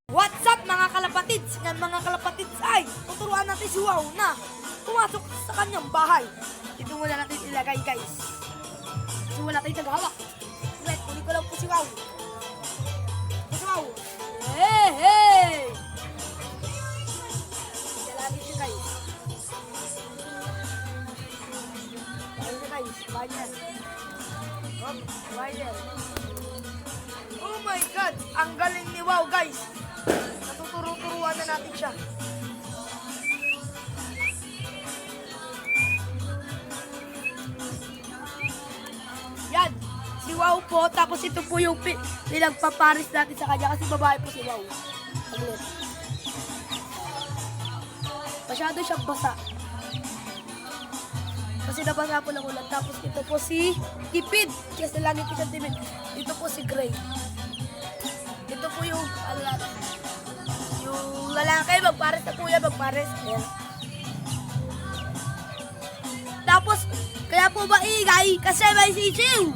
What's up mga kalapatids? Yan mga kalapatids ay tuturuan natin si Wow na pumasok sa kanyang bahay. Ito muna natin ilagay guys. Kasi wala tayong naghawak. Wait, kunin ko lang po si Wow. Si Wow. Hey, hey! Lalagin siya guys. Bahay niya guys. Bahay niya. Bahay niya. Oh my God! Ang galing ni Wow guys. Natuturo-turuan na natin siya. Yan. Si Wow po. Tapos ito po yung pinagpaparis natin sa kanya. Kasi babae po si Wow. Aglit. Masyado siyang basa. Kasi nabasa po ng ulan. Tapos ito po si Tipid. Kasi lagi po siyang timid. Ito po si Gray. Ito po yung lalaki, magpares na po yan, magpares. Ayan. Tapos, kaya po ba ingay? Kasi may sisiw.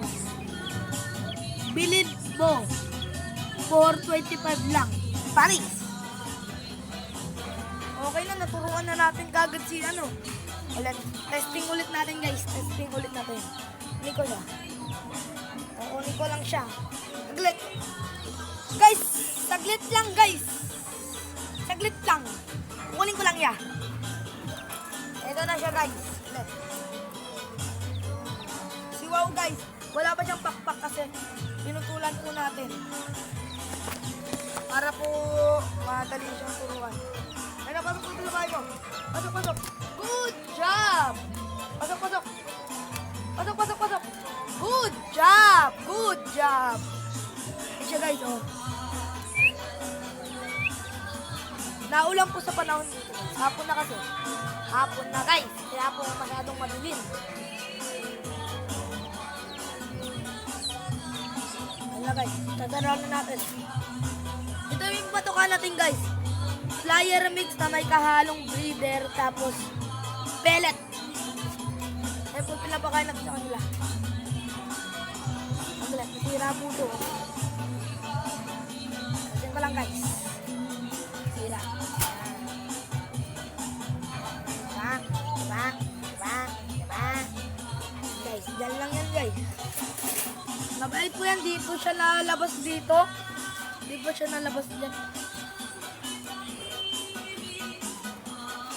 Bilid mo. 425 lang. Paris. Okay na, naturuan na natin kagad si ano. Ulit. Testing ulit natin guys. Testing ulit natin. Kunin ko siya. Kunin ko lang siya. Saglit. Guys, saglit lang guys. Saglit lang. Kunin ko lang ya. Ito na siya guys. Si Wow guys. Wala pa siyang pakpak kasi pinutulan po natin. Para po madali siyang turuan. Ay, pasok po sa bahay mo. Pasok, pasok. Good job. Pasok, pasok. Pasok, pasok, pasok. Good job. Good job. Ito siya guys, oh. Naulan po sa panahon dito. Hapon na kasi. Hapon na guys. Kaya po masyadong madilim. Ayun na guys. Tataraw na natin. Ito yung patukan natin guys. Flyer mix na may kahalong breeder. Tapos pellet. Ayun po pinapakain natin sa kanila. Ang galat. Masira po ito. Kasi ko lang guys. Sira. Diba? Guys, dyan lang yan guys. Mabait po yan. Di po siya nalabas dito. Di po siya nalabas dyan.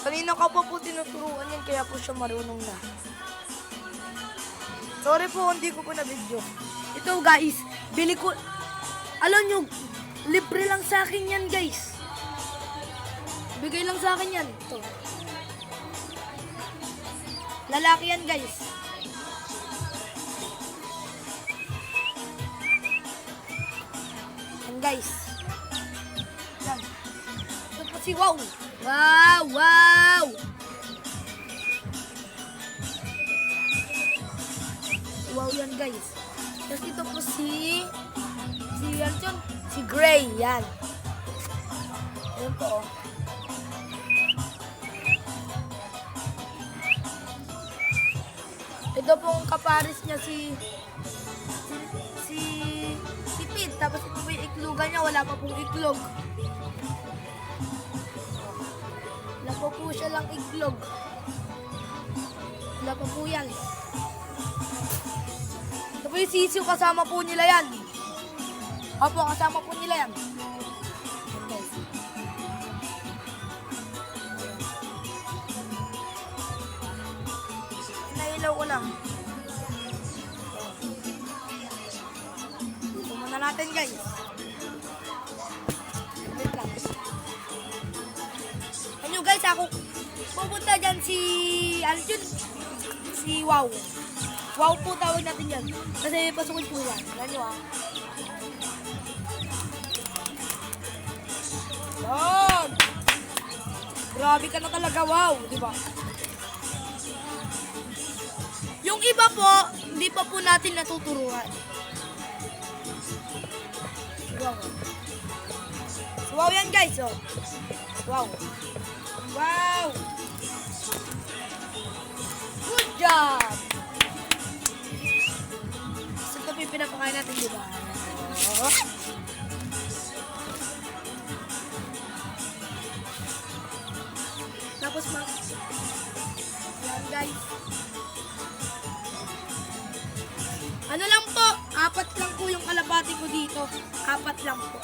Kanina ka po tinuturuan yan. Kaya po siya marunong na. Sorry po, hindi ko po na video. Ito guys, bili ko. Alam nyo, libre lang sa akin yan guys. Bigay lang sa akin yan. Ito. Lalaki yan guys. Yan guys. Yan. Ito po si Wow. Wow, wow. Wow yan guys. Tapos ito po si Gray. Yan. Ayan po oh. Ito pong kaparis niya si Pit. Tapos ito po yung iklugan niya. Wala pa pong iklog. Wala pa po siya lang iklog. Wala pa po yan. Ito po yung sisiw. Kasama po nila yan. Opo, kasama po nila yan. Nailaw ko lang. Ito muna natin guys. Wait lang. Ano guys, ako pupunta dyan si si Wow. Wow po tawag natin yan. Kasi pasukin po yan. Yan nyo ah. Yan. Grabe ka na talaga, Wow. Diba? Yung iba po, hindi pa po natin natuturuan. Wow. Wow yan guys, oh. Wow. Wow. Good job. So, ito po yung pinapakain natin, diba? Oh. So, 4 lang po.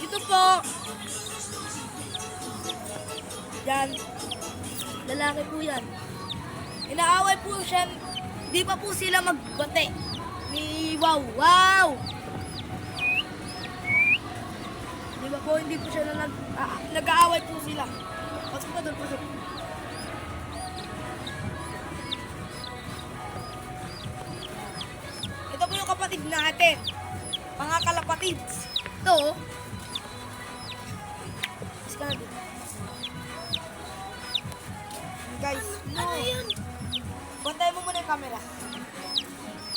Ito po. Yan. Lalaki po yan. Inaaway po siya. Di pa po sila magbate. Ni wow. Wow! Di ba po, hindi po siya nag-aaway po sila. Pasok pa doon, pasok. Ito po yung kapatid natin. Mga kalapatids. Ito. Mas ka na dito. Guys, ano yun? Bantay mo muna yung camera.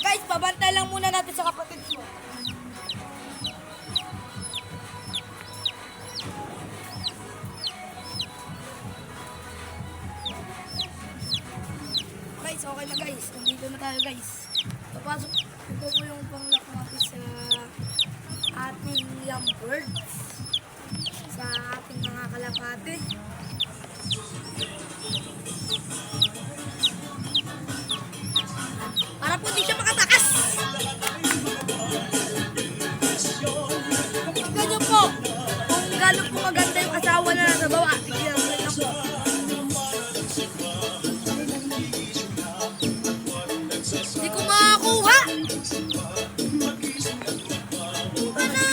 Guys, babantay lang muna natin sa kapatid mo. Guys, okay na guys. Nandito na tayo guys. Papasok. Ito po yung panglak natin sa ating young birds. Sa ating mga kalapate. Para po di siya makatakas. Tingnan nyo po. Kung gano'n po maganda yung asawa na nasa baba. Tingnan mo lang po. Hindi ko makakuha. Ano?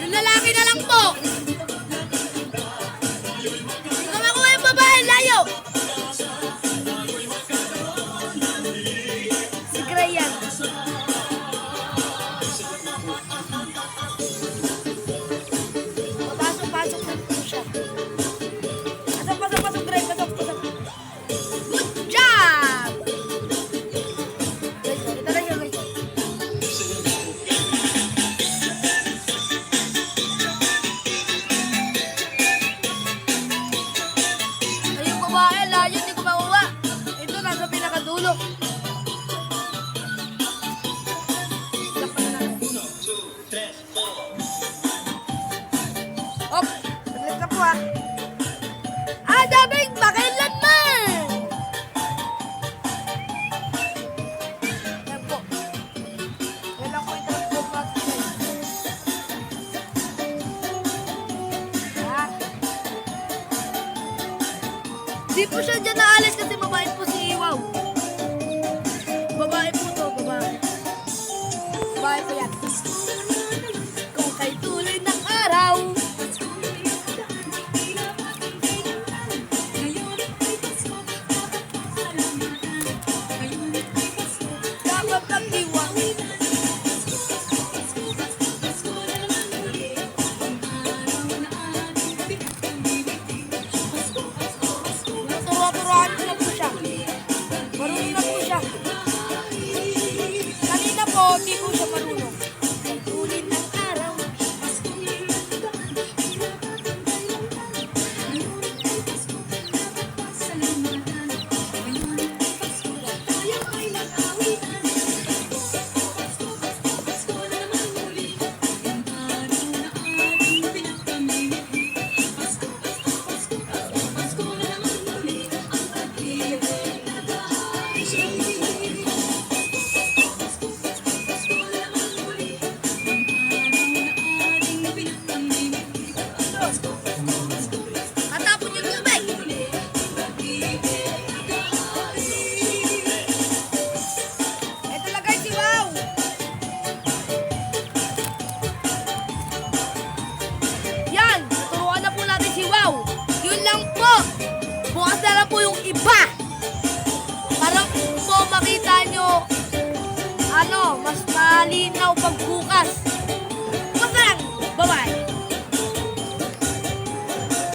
Yung lalaki na lang po. Hindi ko makuha yung babae. Layo. Si Gray yan. Pasok na po siya. Pasok, Gray. Pasok. Good job! Guys, ito na siya, guys. Ay, yung babae, layo, hindi ko makuha. Ito, nasa pinakadulo. Lakpan na natin. Op! Saglit na po ah. Daming makilan man! Yan po. Yan lang po i-transport natin guys. Yan. Di po siya dyan naalis kasi mabait po si Iwaw. Babae po to, babae. Babae po yan. Kung kay tuloy ng araw. Dapat ang diwang. Turuan ko na po siya. Marunong na po siya. Kanina po, di po siya marunong. Tuloy ng araw. Katapon yung tubig. Ito na guys, si Wow. Yan, turuan na po natin si Wow. Yun lang po. Bukas na lang po yung iba. Para po makita nyo, mas malinaw pagbukas.